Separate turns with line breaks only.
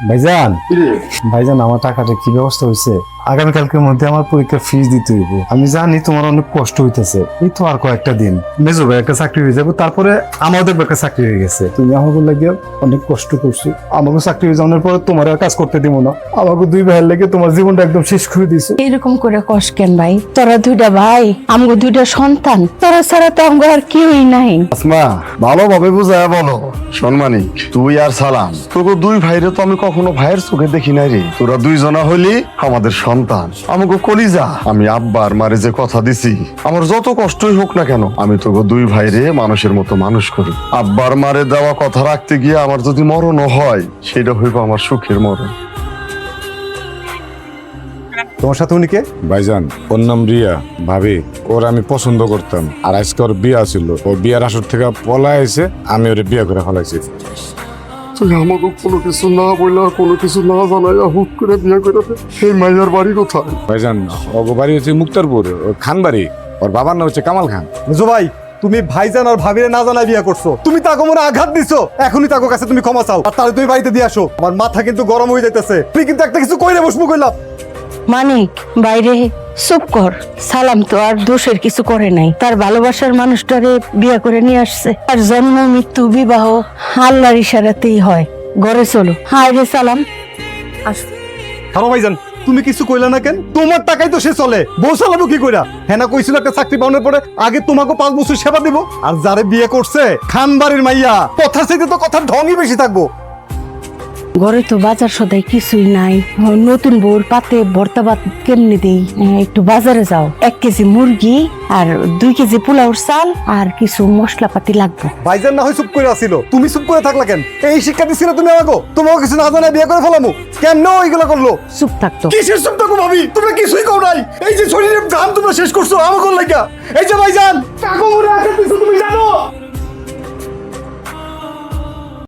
ভাইজান ভাইজান আমার টাকাটা কি ব্যবস্থা হয়েছে? আগামীকালকের মধ্যে আমার পরীক্ষার ফিস দিতে হইব। আমি জানি তোমার অনেক কষ্ট হইতেছে, এই তো আর কয়েকটা দিন মেজো ভাই একটা চাকরি হয়ে যাবে, তারপরে আমাদের একটা চাকরি হয়ে গেছে। তুমি আমাকে লাগে অনেক কষ্ট করছো, আমাকে চাকরি হয়ে যাওয়ার পরে তোমার আর কাজ করতে দিব না। আমাকে দুই ভাইয়ের লেগে তোমার জীবনটা একদম শেষ করে দিছো।
এরকম করে কস কেন ভাই? তোরা দুইটা ভাই, আমগো দুইটা সন্তান, তোরা ছাড়া তো আমগো আর কেউই নাই।
আসমা ভালোভাবে বুঝায় বলো। সম্মানিক, তুই আর সালাম, তোকে দুই ভাইরে তো আমি কখনো ভাইয়ের চোখে দেখি নাই রে। তোরা দুইজনা হইলি আমাদের সন্তান, আমাকে কলিজা। আমি আব্বার মারে যে কথা দিছি, আমার যত কষ্টই হোক না কেন আমি তোকে দুই ভাইরে মানুষের মতো মানুষ করি। আব্বার মারে দেওয়া কথা রাখতে গিয়ে আমার যদি মরণও হয়, সেটা হইব আমার সুখের মরণ।
তোমার সাথে উনি কে?
ভাইজান, ওর নাম রিয়া। ভাবি, ওর আমি পছন্দ করতাম, আর আজকে ওর বিয়া ছিল। ও বিয়ার আসর থেকে পলায় এসে আমি ওরে বিয়া করে ফেলাইছি।
তুই আমাকে কোনো কিছু না বললা, কোনো কিছু না জানাইয়া হুট করে বিয়ে করে সেই মাইয়ার বাড়ি কোথায়?
ভাইজান, ওর বাড়ি হচ্ছে মুক্তারপুর, খান বাড়ি। ওর বাবার নাম হচ্ছে কামাল খান।
মেজো ভাই, তুমি ভাইজান আর ভাবিরে না জানাই বিয়ে করছো। তুমি তাকে মনে আঘাত দিছো, এখনই তাকে কাছে তুমি ক্ষমা চাও, আর তাহলে তুমি বাড়িতে দিয়ে আসো। আমার মাথা কিন্তু গরম হয়ে যাইতেছে, তুমি কিন্তু একটা কিছু কইলে বসবো কইলাম।
মানিক, বাইরে চুপ কর। সালাম তো আর দোষের কিছু করে নাই, তার ভালোবাসার মানুষটারে বিয়ে করে নিয়ে আসছে। আর জন্ম মৃত্যু বিবাহ আল্লাহর ইশারাতেই হয়। ঘরে চলো। হায় রে সালাম, আসো।
থামো ভাইজান, তুমি কিছু কইলা না কেন? তোমার টাকাই তো সে চলে, বউ চালাবো কি কইরা? হ্যাঁ না কইছিল একটা চাকরি পাওয়ার পরে আগে তোমাকে 5 বছর সেবা দিব, আর যারে বিয়ে করছে খান বাড়ির মাইয়া, কথার চাইতে তো কথার ঢংই বেশি থাকবো।
ঘরে তো বাজার সদাই কিছুই নাই। নতুন বউর পাতে ভর্তা ভাত কেমনি দেই? একটু বাজারে যাও, 1 কেজি মুরগি আর 2 কেজি পোলাওর চাল আর কিছু মশলাপাতি লাগবে।
ভাইজান না হয় চুপ করে আসিল, তুমি চুপ করে থাকলা কেন? এই শিক্ষা দিছিল তুমি আমাকে, তোমাকে কিছু না জানাই বিয়ে করে ফেলামু কেন? ওইগুলো করলো
চুপ থাকতো।
কিসের চুপ থাকো ভাবি? তোমরা কিছুই কও নাই, এই যে শরীরের দাম তোমরা শেষ করছো আমাকে লাগা। এই যে ভাইজান, টাকা মরে